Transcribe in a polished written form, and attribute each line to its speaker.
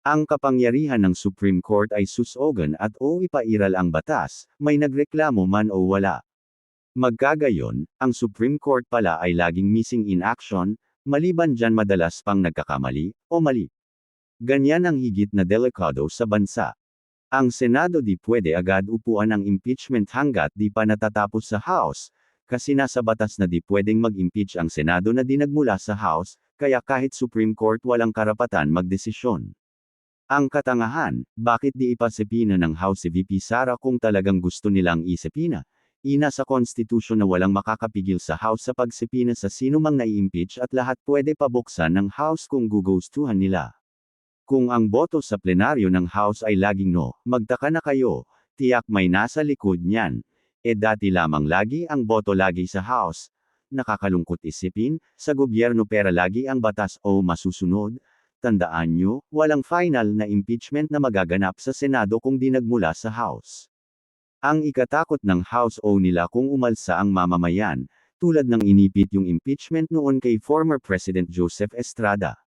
Speaker 1: Ang kapangyarihan ng Supreme Court ay susogan at o ipairal ang batas, may nagreklamo man o wala. Magkagayon, ang Supreme Court pala ay laging missing in action, maliban dyan madalas pang nagkakamali, o mali. Ganyan ang higit na delikado sa bansa. Ang Senado di pwede agad upuan ang impeachment hanggat di pa natatapos sa House, kasi nasa batas na di pwedeng mag-impeach ang Senado na di nagmula sa House, kaya kahit Supreme Court walang karapatan magdesisyon. Ang katangahan, bakit di ipasipina ng House si VP Sara kung talagang gusto nilang isipina? Sa konstitusyon na walang makakapigil sa House sa pagsipina sa sino mang nai-impeach at lahat pwede pabuksan ng House kung gugustuhan nila. Kung ang boto sa plenaryo ng House ay laging no, magtaka na kayo, tiyak may nasa likod niyan. Dati lamang lagi ang boto lagi sa House. Nakakalungkot isipin, sa gobyerno pera lagi ang batas o masusunod. Tandaan nyo, walang final na impeachment na magaganap sa Senado kung di nagmula sa House. Ang ikatakot ng House o nila kung umalsa ang mamamayan, tulad ng inipit yung impeachment noon kay former President Joseph Estrada.